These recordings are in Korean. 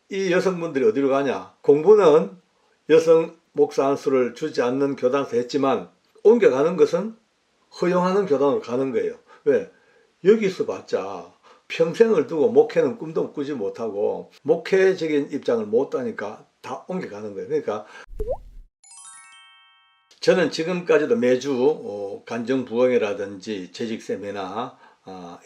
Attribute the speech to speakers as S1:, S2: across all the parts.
S1: 이 여성분들이 어디로 가냐? 공부는 여성 목사 안수를 주지 않는 교단에서 했지만 옮겨가는 것은 허용하는 교단으로 가는 거예요. 왜? 여기서 봤자 평생을 두고 목회는 꿈도 꾸지 못하고 목회적인 입장을 못 따니까 다 옮겨가는 거예요. 그러니까 저는 지금까지도 매주 간증부흥회라든지 재직 세미나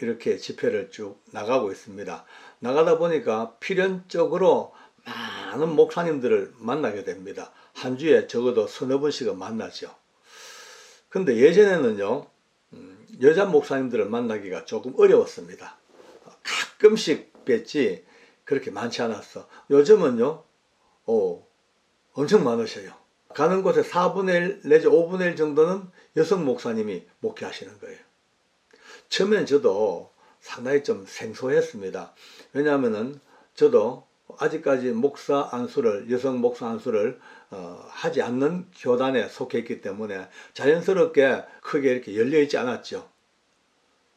S1: 이렇게 집회를 쭉 나가고 있습니다. 나가다 보니까 필연적으로 많은 목사님들을 만나게 됩니다. 한 주에 적어도 서너 번씩은 만나죠. 근데 예전에는요, 여자 목사님들을 만나기가 조금 어려웠습니다. 가끔씩 뵀지 그렇게 많지 않았어. 요즘은요, 엄청 많으셔요. 가는 곳에 4분의 1 내지 5분의 1 정도는 여성 목사님이 목회하시는 거예요. 처음엔 저도 상당히 좀 생소했습니다. 왜냐하면은 저도 아직까지 목사 안수를, 여성 목사 안수를 하지 않는 교단에 속했기 때문에 자연스럽게 크게 이렇게 열려있지 않았죠.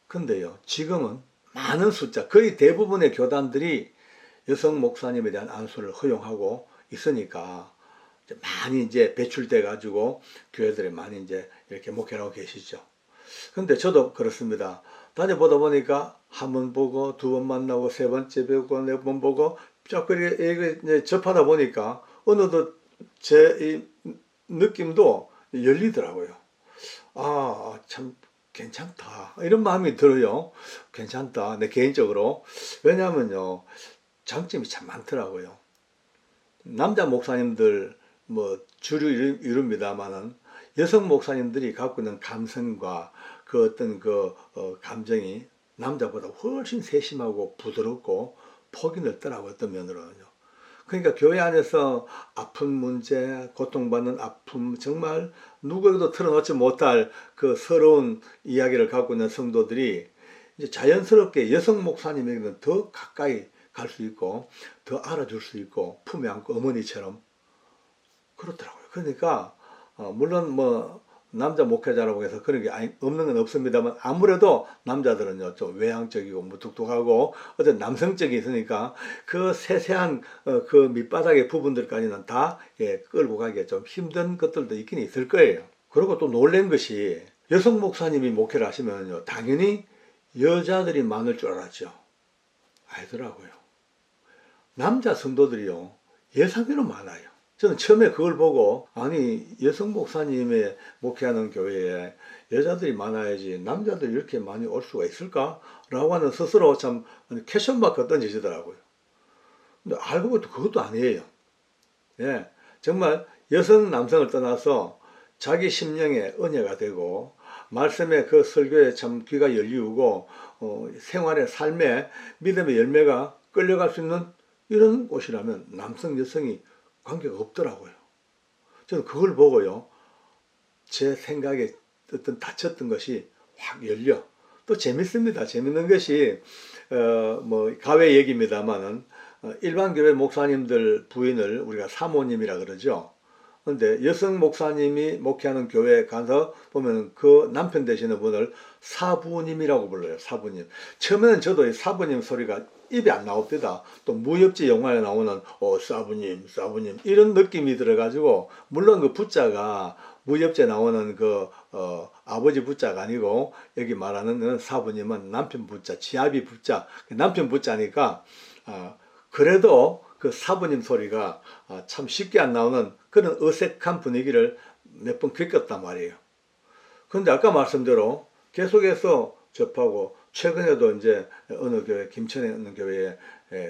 S1: 근데요, 지금은 많은 숫자, 거의 대부분의 교단들이 여성 목사님에 대한 안수를 허용하고 있으니까 많이 이제 배출돼 가지고 교회들이 많이 이제 이렇게 목회하고 계시죠. 근데 저도 그렇습니다. 다녀보다 보니까 한 번 보고 두 번 만나고 세 번째 뵙고 네 번 보고 자꾸 이렇게 접하다 보니까 어느덧 제 이 느낌도 열리더라고요. 아, 참 괜찮다. 이런 마음이 들어요. 괜찮다. 내 개인적으로. 왜냐하면요, 장점이 참 많더라고요. 남자 목사님들 뭐 주류 이룹니다만은 여성 목사님들이 갖고 있는 감성과 그 어떤 감정이 남자보다 훨씬 세심하고 부드럽고 폭이 넓더라고요. 어떤 면으로는요. 그러니까 교회 안에서 아픈 문제, 고통받는 아픔, 정말 누구에게도 털어놓지 못할 그 서러운 이야기를 갖고 있는 성도들이 이제 자연스럽게 여성 목사님에게는 더 가까이 갈 수 있고 더 알아줄 수 있고 품에 안고 어머니처럼 그렇더라고요. 그러니까 물론 뭐 남자 목회자라고 해서 그런 게 없는 건 없습니다만 아무래도 남자들은요 좀 외향적이고 무뚝뚝하고 어떤 남성적이 있으니까 그 세세한 그 밑바닥의 부분들까지는 다 끌고 가기가 좀 힘든 것들도 있긴 있을 거예요. 그리고 또 놀란 것이 여성 목사님이 목회를 하시면요 당연히 여자들이 많을 줄 알았죠. 아니더라고요. 남자 성도들이요 예상외로 많아요. 저는 처음에 그걸 보고 아니 여성 목사님의 목회하는 교회에 여자들이 많아야지 남자들이 이렇게 많이 올 수가 있을까? 라고 하는 스스로 참 퀘션마크 던지시더라고요. 근데 알고 보니 그것도 아니에요. 예, 정말 여성 남성을 떠나서 자기 심령에 은혜가 되고 말씀의 그 설교에 참 귀가 열리우고 생활의 삶에 믿음의 열매가 끌려갈 수 있는 이런 곳이라면 남성 여성이 관계가 없더라고요. 저는 그걸 보고요. 제 생각에 어떤 닫혔던 것이 확 열려. 또 재밌습니다. 재밌는 것이 뭐 가외 얘기입니다만은 일반 교회 목사님들 부인을 우리가 사모님이라 그러죠. 근데 여성 목사님이 목회하는 교회에 가서 보면 그 남편 되시는 분을 사부님이라고 불러요. 사부님. 처음에는 저도 이 사부님 소리가 입에 안 나옵니다. 또 무협지 영화에 나오는 사부님, 사부님 이런 느낌이 들어가지고 물론 그 부자가 무협지에 나오는 아버지 부자가 아니고 여기 말하는 사부님은 남편 부자, 지아비 부자, 남편 부자니까 그래도 그 사부님 소리가 참 쉽게 안 나오는 그런 어색한 분위기를 몇 번 겪었단 말이에요. 그런데 아까 말씀대로 계속해서 접하고 최근에도 이제 어느 교회, 김천에 있는 교회에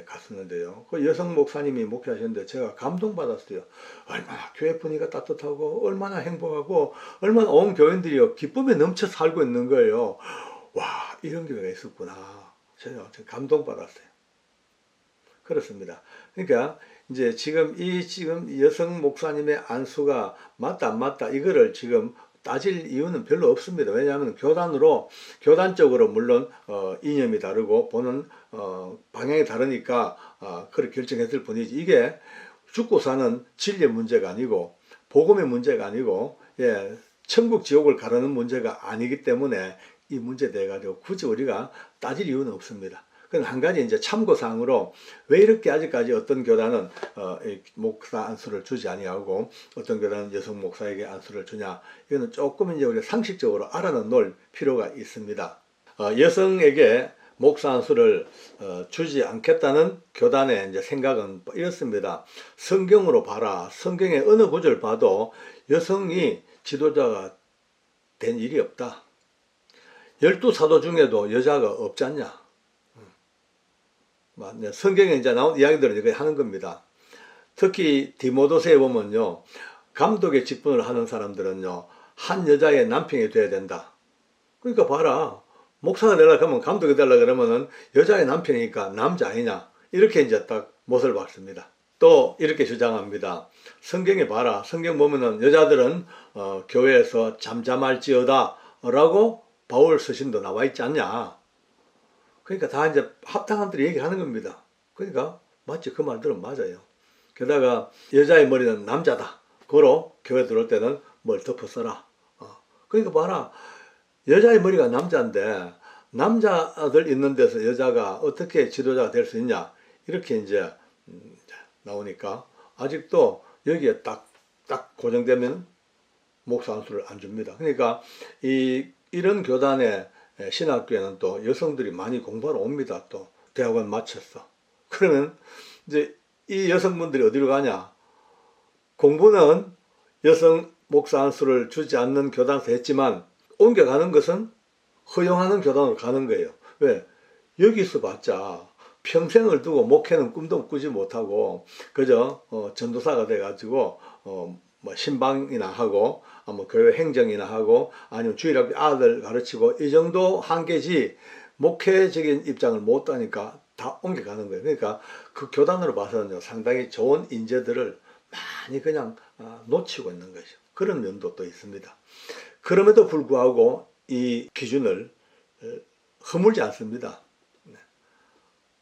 S1: 갔었는데요. 그 여성 목사님이 목회하셨는데 제가 감동받았어요. 얼마나 교회 분위기가 따뜻하고 얼마나 행복하고 얼마나 온 교인들이 기쁨에 넘쳐 살고 있는 거예요. 와, 이런 교회가 있었구나. 제가 감동받았어요. 그렇습니다. 그러니까 이제 지금 여성 목사님의 안수가 맞다 안 맞다 이거를 지금 따질 이유는 별로 없습니다. 왜냐하면 교단적으로 물론 이념이 다르고 보는 방향이 다르니까 그렇게 결정했을 뿐이지 이게 죽고 사는 진리의 문제가 아니고 복음의 문제가 아니고 천국 지옥을 가르는 문제가 아니기 때문에 이 문제에 대해 가지고 굳이 우리가 따질 이유는 없습니다. 그건 한 가지 이제 참고사항으로 왜 이렇게 아직까지 어떤 교단은 이 목사 안수를 주지 아니하고 어떤 교단은 여성 목사에게 안수를 주냐, 이거는 조금 이제 우리가 상식적으로 알아놓을 필요가 있습니다. 여성에게 목사 안수를 주지 않겠다는 교단의 이제 생각은 이렇습니다. 성경으로 봐라. 성경의 어느 구절 봐도 여성이 지도자가 된 일이 없다. 12사도 중에도 여자가 없지 않냐. 성경에 이제 나온 이야기들을 이렇게 하는 겁니다. 특히 디모데서에 보면요, 감독의 직분을 하는 사람들은요, 한 여자의 남편이 돼야 된다. 그러니까 봐라. 목사가 되려고 하면, 감독이 되려고 그러면은 여자의 남편이니까 남자 아니냐. 이렇게 이제 딱 못을 박습니다. 또 이렇게 주장합니다. 성경에 봐라. 성경 보면은 여자들은 교회에서 잠잠할지어다 라고 바울 서신도 나와 있지 않냐. 그러니까 다 이제 합당한들이 얘기하는 겁니다. 그러니까 맞지, 그 말들은 맞아요. 게다가 여자의 머리는 남자다. 고로 교회 들어올 때는 뭘 덮어 써라. 그러니까 봐라. 여자의 머리가 남자인데 남자들 있는 데서 여자가 어떻게 지도자가 될 수 있냐. 이렇게 이제 나오니까 아직도 여기에 딱 고정되면 목사 안수를 안 줍니다. 그러니까 이런 교단의 신학교에는 또 여성들이 많이 공부하러 옵니다. 또 대학원 마쳤어. 그러면 이제 이 여성분들이 어디로 가냐? 공부는 여성 목사 안수를 주지 않는 교단에서 했지만 옮겨가는 것은 허용하는 교단으로 가는 거예요. 왜? 여기서 봤자 평생을 두고 목회는 꿈도 꾸지 못하고 그저 전도사가 돼가지고 뭐 신방이나 하고 뭐 교회 행정이나 하고 아니면 주일학교 아들 가르치고 이 정도 한계지 목회적인 입장을 못 따니까 다 옮겨가는 거예요. 그러니까 그 교단으로 봐서는 상당히 좋은 인재들을 많이 그냥 놓치고 있는 거죠. 그런 면도 또 있습니다. 그럼에도 불구하고 이 기준을 허물지 않습니다.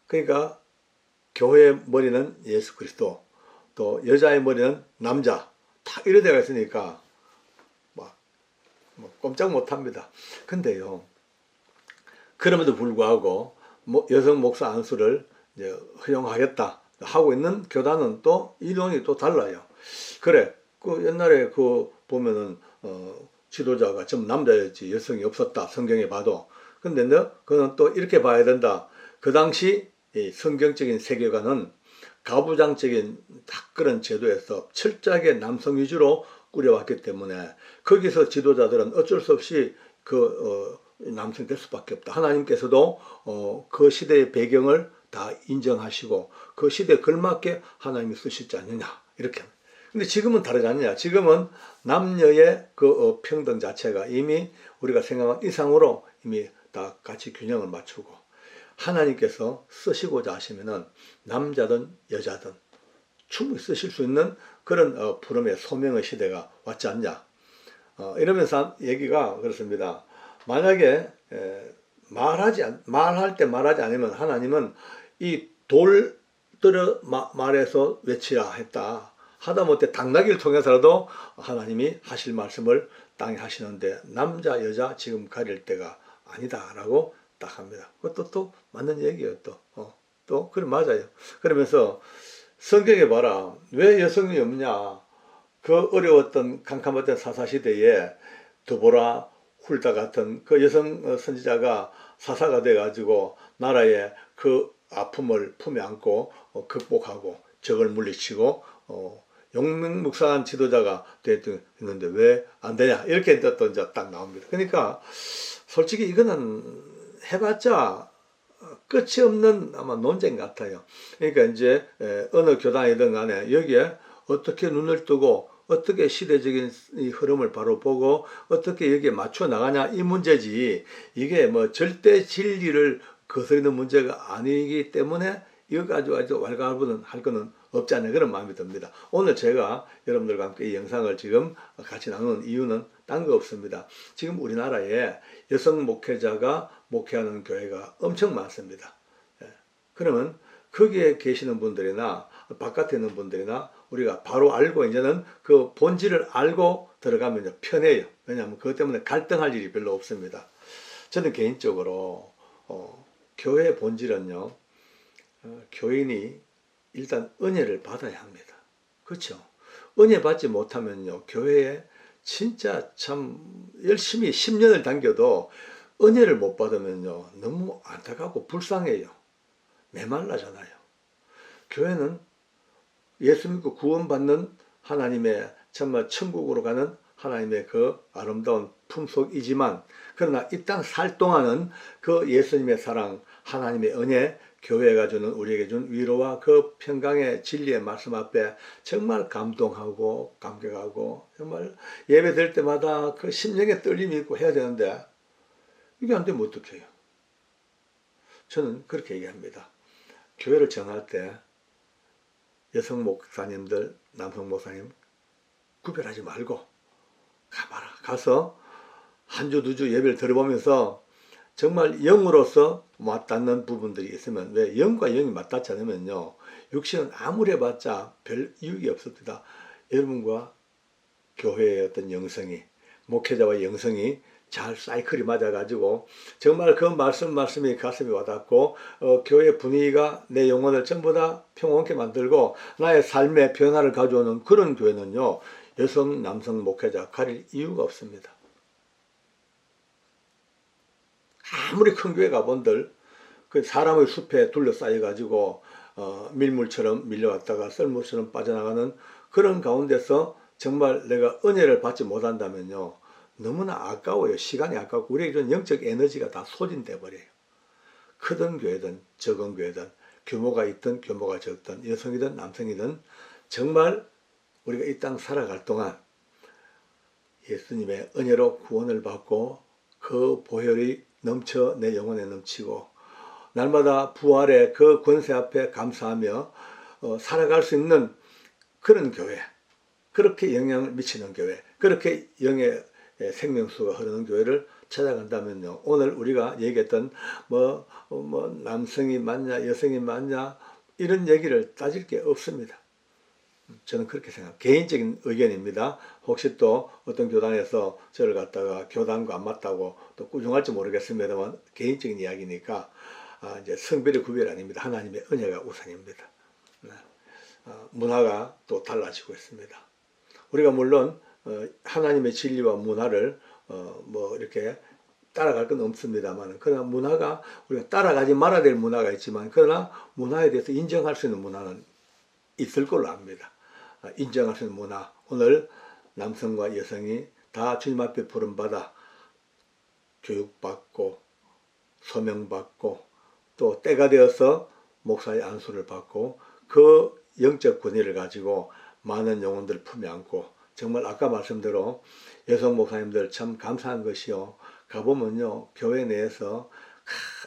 S1: 그러니까 교회의 머리는 예수 그리스도, 또 여자의 머리는 남자, 다 이런 데가 있으니까 뭐 꼼짝 못합니다. 근데요, 그럼에도 불구하고 여성 목사 안수를 이제 허용하겠다 하고 있는 교단은 또 이론이 또 달라요. 그래, 그 옛날에 그 보면은 지도자가 전부 남자였지 여성이 없었다, 성경에 봐도. 근데 그는 또 이렇게 봐야 된다. 그 당시 이 성경적인 세계관은 가부장적인 딱 그런 제도에서 철저하게 남성 위주로 꾸려왔기 때문에 거기서 지도자들은 어쩔 수 없이 남성이 될 수밖에 없다. 하나님께서도 그 시대의 배경을 다 인정하시고 그 시대에 걸맞게 하나님이 쓰시지 않느냐, 이렇게. 근데 지금은 다르지 않느냐. 지금은 남녀의 그 평등 자체가 이미 우리가 생각한 이상으로 이미 다 같이 균형을 맞추고 하나님께서 쓰시고자 하시면은 남자든 여자든 충분히 쓰실 수 있는 그런 부름의 소명의 시대가 왔지 않냐. 이러면서 얘기가 그렇습니다. 만약에 말할 때 말하지 않으면 하나님은 이 돌들어 말해서 외치라 했다. 하다못해 당나귀를 통해서라도 하나님이 하실 말씀을 땅에 하시는데 남자 여자 지금 가릴 때가 아니다라고 딱 합니다. 그것도 또 맞는 얘기예요. 또 그래 맞아요. 그러면서 성경에 봐라. 왜 여성이 없냐. 그 어려웠던 캄캄했던 사사시대에 드보라, 훌다 같은 그 여성 선지자가 사사가 돼가지고 나라의 그 아픔을 품에 안고 극복하고 적을 물리치고 용맹묵상한 지도자가 됐는데 왜 안 되냐, 이렇게 또 이제 딱 나옵니다. 그러니까 솔직히 이거는 해봤자 끝이 없는 아마 논쟁 같아요. 그러니까 이제 어느 교단이든 간에 여기에 어떻게 눈을 뜨고 어떻게 시대적인 이 흐름을 바로 보고 어떻게 여기에 맞춰 나가냐, 이 문제지, 이게 뭐 절대 진리를 거스르는 문제가 아니기 때문에 이거 가지고 아주 왈가왈부는 할 거는 없지 않나, 그런 마음이 듭니다. 오늘 제가 여러분들과 함께 이 영상을 지금 같이 나누는 이유는 딴 거 없습니다. 지금 우리나라에 여성 목회자가 목회하는 교회가 엄청 많습니다. 그러면 거기에 계시는 분들이나 바깥에 있는 분들이나 우리가 바로 알고 이제는 그 본질을 알고 들어가면 편해요. 왜냐하면 그것 때문에 갈등할 일이 별로 없습니다. 저는 개인적으로 교회의 본질은요, 교인이 일단 은혜를 받아야 합니다. 그렇죠? 은혜 받지 못하면요, 교회에 진짜 참 열심히 10년을 당겨도 은혜를 못 받으면요, 너무 안타깝고 불쌍해요. 메말라잖아요. 교회는 예수 믿고 구원받는 하나님의 정말 천국으로 가는 하나님의 그 아름다운 품속이지만, 그러나 이 땅 살 동안은 그 예수님의 사랑, 하나님의 은혜, 교회가 주는 우리에게 준 위로와 그 평강의 진리의 말씀 앞에 정말 감동하고 감격하고, 정말 예배 드릴 때마다 그 심령의 떨림이 있고 해야 되는데, 이게 안 되면 어떡해요? 저는 그렇게 얘기합니다. 교회를 정할 때 여성 목사님들, 남성 목사님 구별하지 말고 가봐라. 가서 한 주, 두 주 예배를 들어보면서 정말 영으로서 맞닿는 부분들이 있으면, 왜 영과 영이 맞닿지 않으면요, 육신은 아무리 해봤자 별 이유가 없습니다. 여러분과 교회의 어떤 영성이, 목회자와 영성이 잘 사이클이 맞아가지고 정말 그 말씀이 가슴에 와닿고, 교회 분위기가 내 영혼을 전부 다 평온케 만들고 나의 삶의 변화를 가져오는 그런 교회는요, 여성, 남성 목회자 가릴 이유가 없습니다. 아무리 큰 교회 가본들 그 사람의 숲에 둘러싸여 가지고 밀물처럼 밀려왔다가 썰물처럼 빠져나가는 그런 가운데서 정말 내가 은혜를 받지 못한다면요, 너무나 아까워요. 시간이 아깝고 우리에게 준 영적 에너지가 다 소진돼 버려요. 크든 교회든 적은 교회든, 규모가 있든 규모가 적든, 여성이든 남성이든, 정말 우리가 이 땅 살아갈 동안 예수님의 은혜로 구원을 받고 그 보혈이 넘쳐 내 영혼에 넘치고 날마다 부활의 그 권세 앞에 감사하며 살아갈 수 있는 그런 교회, 그렇게 영향을 미치는 교회, 그렇게 영의 생명수가 흐르는 교회를 찾아간다면요, 오늘 우리가 얘기했던 남성이 맞냐 여성이 맞냐 이런 얘기를 따질 게 없습니다. 저는 그렇게 생각합니다. 개인적인 의견입니다. 혹시 또 어떤 교단에서 저를 갖다가 교단과 안 맞다고 또 꾸중할지 모르겠습니다만, 개인적인 이야기니까 이제 성별의 구별 아닙니다. 하나님의 은혜가 우선입니다. 문화가 또 달라지고 있습니다. 우리가 물론 하나님의 진리와 문화를 이렇게 따라갈 건 없습니다만, 그러나 문화가 우리가 따라가지 말아야 될 문화가 있지만, 그러나 문화에 대해서 인정할 수 있는 문화는 있을 걸로 압니다. 인정할 수 있는 문화, 오늘 남성과 여성이 다 주님 앞에 부름받아 교육받고 소명받고 또 때가 되어서 목사의 안수를 받고 그 영적 권위를 가지고 많은 영혼들 품에 안고, 정말 아까 말씀대로 여성 목사님들 참 감사한 것이요, 가보면요, 교회 내에서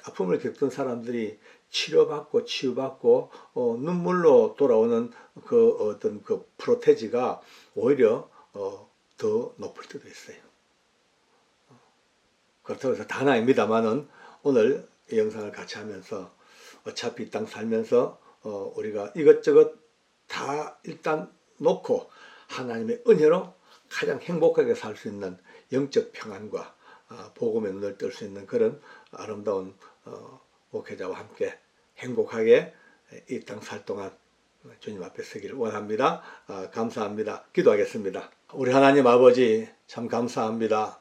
S1: 아픔을 겪던 사람들이 치료받고 치유받고 눈물로 돌아오는 그 어떤 그 프로테지가 오히려 더 높을 때도 있어요. 그렇다고 해서 다 아닙니다만은, 오늘 이 영상을 같이 하면서 어차피 이 땅 살면서 우리가 이것저것 다 일단 놓고 하나님의 은혜로 가장 행복하게 살 수 있는 영적 평안과 복음의 눈을 뜰 수 있는 그런 아름다운 목회자와 함께 행복하게 이 땅 살 동안 주님 앞에 서기를 원합니다. 감사합니다. 기도하겠습니다. 우리 하나님 아버지, 참 감사합니다.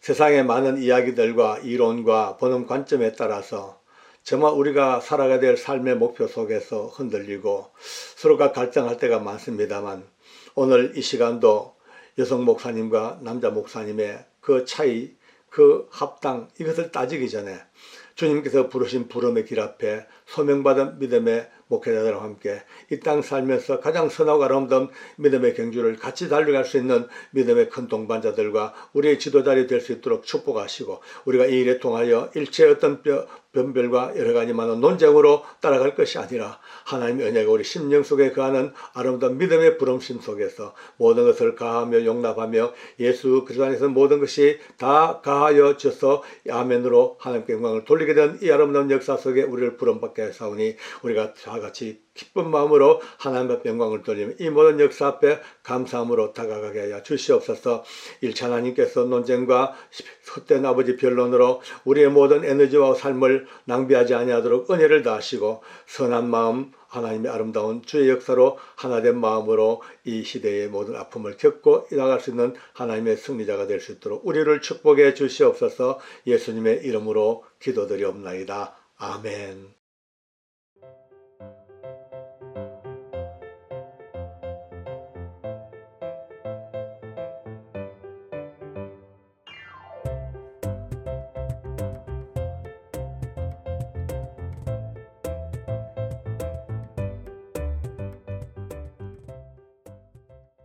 S1: 세상의 많은 이야기들과 이론과 보는 관점에 따라서 정말 우리가 살아가야 될 삶의 목표 속에서 흔들리고 서로가 갈등할 때가 많습니다만, 오늘 이 시간도 여성 목사님과 남자 목사님의 그 차이, 그 합당, 이것을 따지기 전에 주님께서 부르신 부름의 길 앞에 소명받은 믿음의 목회자들과 함께 이 땅 살면서 가장 선하고 아름다운 믿음의 경주를 같이 달려갈 수 있는 믿음의 큰 동반자들과 우리의 지도자들이 될 수 있도록 축복하시고, 우리가 이 일에 통하여 일체의 어떤 변별과 여러 가지 많은 논쟁으로 따라갈 것이 아니라 하나님의 은혜가 우리 심령 속에 거하는 아름다운 믿음의 부름심 속에서 모든 것을 가하며 용납하며 예수 그리스도 안에서 모든 것이 다 가하여 져서 아멘으로 하나님께 영광을 돌리게 된 이 아름다운 역사 속에 우리를 부름받게 하사오니, 우리가 다 같이 기쁜 마음으로 하나님 앞에 영광을 돌리며 이 모든 역사 앞에 감사함으로 다가가게 하여 주시옵소서. 1차 하나님께서 논쟁과 헛된 아버지 변론으로 우리의 모든 에너지와 삶을 낭비하지 아니하도록 은혜를 다하시고 선한 마음, 하나님의 아름다운 주의 역사로 하나된 마음으로 이 시대의 모든 아픔을 겪고 나갈 수 있는 하나님의 승리자가 될 수 있도록 우리를 축복해 주시옵소서. 예수님의 이름으로 기도드리옵나이다. 아멘.